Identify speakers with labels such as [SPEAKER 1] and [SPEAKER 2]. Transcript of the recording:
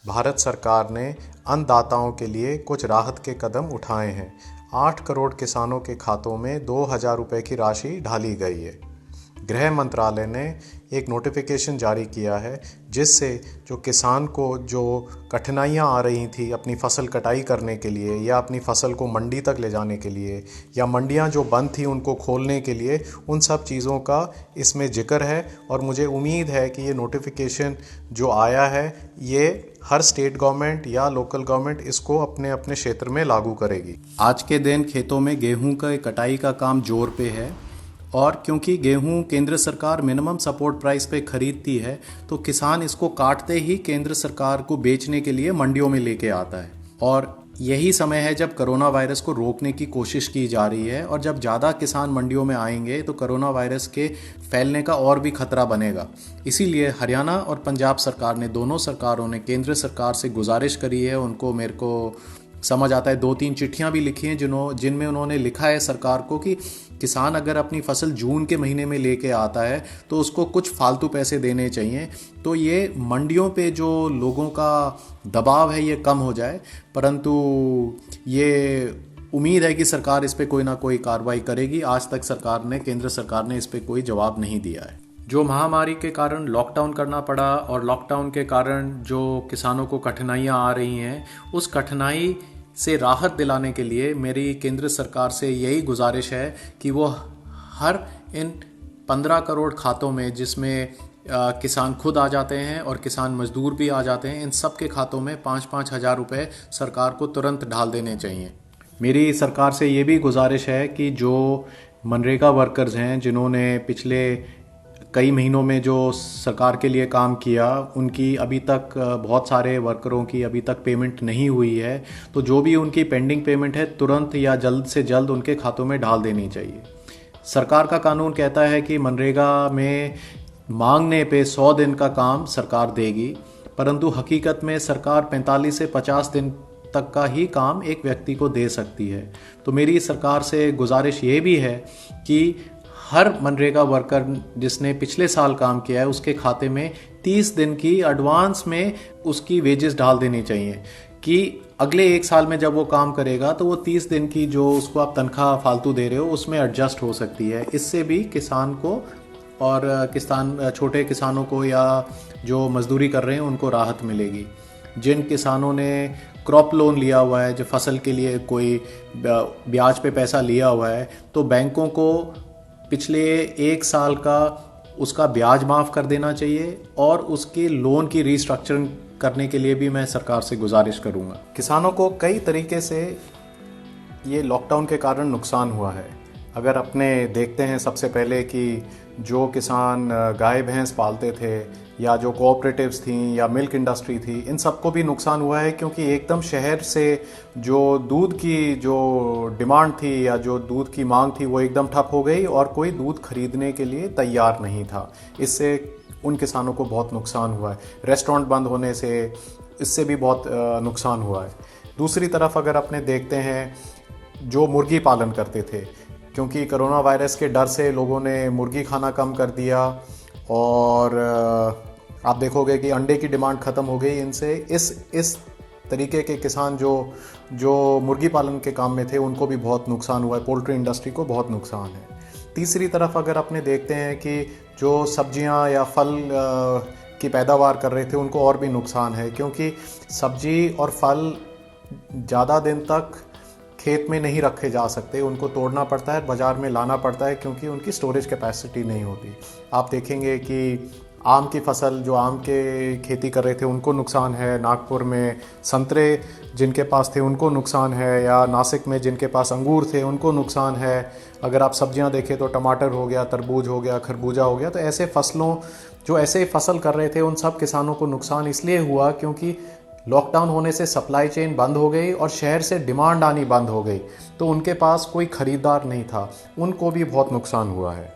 [SPEAKER 1] भारत सरकार ने अन्नदाताओं के लिए कुछ राहत के कदम उठाए हैं। 8 करोड़ किसानों के खातों में 2,000 रुपये की राशि डाली गई है। गृह मंत्रालय ने एक नोटिफिकेशन जारी किया है जिससे जो किसान को जो कठिनाइयां आ रही थी अपनी फसल कटाई करने के लिए या अपनी फसल को मंडी तक ले जाने के लिए या मंडियां जो बंद थी उनको खोलने के लिए, उन सब चीज़ों का इसमें जिक्र है। और मुझे उम्मीद है कि ये नोटिफिकेशन जो आया है ये हर स्टेट गवर्नमेंट या लोकल गवर्नमेंट इसको अपने अपने क्षेत्र में लागू करेगी।
[SPEAKER 2] आज के दिन खेतों में गेहूं का कटाई का काम जोर पे है और क्योंकि गेहूं केंद्र सरकार मिनिमम सपोर्ट प्राइस पे खरीदती है तो किसान इसको काटते ही केंद्र सरकार को बेचने के लिए मंडियों में लेके आता है। और यही समय है जब कोरोना वायरस को रोकने की कोशिश की जा रही है और जब ज़्यादा किसान मंडियों में आएंगे तो कोरोना वायरस के फैलने का और भी खतरा बनेगा। इसीलिए हरियाणा और पंजाब सरकार ने, दोनों सरकारों ने केंद्र सरकार से गुजारिश करी है, उनको मेरे को समझ आता है 2-3 चिट्ठियां भी लिखी हैं जिनमें उन्होंने लिखा है सरकार को कि किसान अगर अपनी फसल जून के महीने में लेके आता है तो उसको कुछ फालतू पैसे देने चाहिए, तो ये मंडियों पे जो लोगों का दबाव है ये कम हो जाए। परंतु ये उम्मीद है कि सरकार इस पे कोई ना कोई कार्रवाई करेगी। आज तक केंद्र सरकार ने इस पे कोई जवाब नहीं दिया है। जो महामारी के कारण लॉकडाउन करना पड़ा और लॉकडाउन के कारण जो किसानों को कठिनाइयां आ रही हैं, उस कठिनाई से राहत दिलाने के लिए मेरी केंद्र सरकार से यही गुजारिश है कि वो हर इन 15 करोड़ खातों में, जिसमें किसान खुद आ जाते हैं और किसान मजदूर भी आ जाते हैं, इन सब के खातों में 5-5 हज़ार रुपये सरकार को तुरंत डाल देने चाहिए। मेरी सरकार से ये भी गुजारिश है कि जो मनरेगा वर्कर्स हैं जिन्होंने पिछले कई महीनों में जो सरकार के लिए काम किया, उनकी अभी तक बहुत सारे वर्करों की अभी तक पेमेंट नहीं हुई है, तो जो भी उनकी पेंडिंग पेमेंट है तुरंत या जल्द से जल्द उनके खातों में डाल देनी चाहिए। सरकार का कानून कहता है कि मनरेगा में मांगने पे 100 दिन का काम सरकार देगी, परंतु हकीकत में सरकार 45 से 50 दिन तक का ही काम एक व्यक्ति को दे सकती है। तो मेरी सरकार से गुजारिश ये भी है कि हर मनरेगा वर्कर जिसने पिछले साल काम किया है उसके खाते में 30 दिन की एडवांस में उसकी वेजेस डाल देनी चाहिए कि अगले 1 साल में जब वो काम करेगा तो वो 30 दिन की जो उसको आप तनख्वाह फालतू दे रहे हो उसमें एडजस्ट हो सकती है। इससे भी किसान को और छोटे किसानों को या जो मजदूरी कर रहे हैं उनको राहत मिलेगी। जिन किसानों ने क्रॉप लोन लिया हुआ है, जो फसल के लिए कोई ब्याज पे पैसा लिया हुआ है, तो बैंकों को पिछले 1 साल का उसका ब्याज माफ़ कर देना चाहिए और उसके लोन की रीस्ट्रक्चरिंग करने के लिए भी मैं सरकार से गुजारिश करूंगा।
[SPEAKER 1] किसानों को कई तरीके से ये लॉकडाउन के कारण नुकसान हुआ है। अगर अपने देखते हैं सबसे पहले कि जो किसान गाय भैंस पालते थे या जो कोऑपरेटिव्स थी या मिल्क इंडस्ट्री थी, इन सबको भी नुकसान हुआ है क्योंकि एकदम शहर से जो दूध की जो डिमांड थी या जो दूध की मांग थी वो एकदम ठप हो गई और कोई दूध खरीदने के लिए तैयार नहीं था। इससे उन किसानों को बहुत नुकसान हुआ है। रेस्टोरेंट बंद होने से इससे भी बहुत नुकसान हुआ है। दूसरी तरफ अगर अपने देखते हैं जो मुर्गी पालन करते थे, क्योंकि कोरोना वायरस के डर से लोगों ने मुर्गी खाना कम कर दिया और आप देखोगे कि अंडे की डिमांड ख़त्म हो गई इनसे। इस तरीके के किसान जो मुर्गी पालन के काम में थे उनको भी बहुत नुकसान हुआ है। पोल्ट्री इंडस्ट्री को बहुत नुकसान है। तीसरी तरफ अगर अपने देखते हैं कि जो सब्जियां या फल की पैदावार कर रहे थे उनको और भी नुकसान है, क्योंकि सब्जी और फल ज़्यादा दिन तक खेत में नहीं रखे जा सकते, उनको तोड़ना पड़ता है, बाज़ार में लाना पड़ता है क्योंकि उनकी स्टोरेज कैपेसिटी नहीं होती। आप देखेंगे कि आम की फसल, जो आम के खेती कर रहे थे उनको नुकसान है, नागपुर में संतरे जिनके पास थे उनको नुकसान है, या नासिक में जिनके पास अंगूर थे उनको नुकसान है। अगर आप सब्जियां देखें तो टमाटर हो गया, तरबूज हो गया, खरबूजा हो गया। तो ऐसे फसलों जो ऐसे फसल कर रहे थे उन सब किसानों को नुकसान इसलिए हुआ क्योंकि लॉकडाउन होने से सप्लाई चेन बंद हो गई और शहर से डिमांड आनी बंद हो गई, तो उनके पास कोई ख़रीदार नहीं था, उनको भी बहुत नुकसान हुआ है।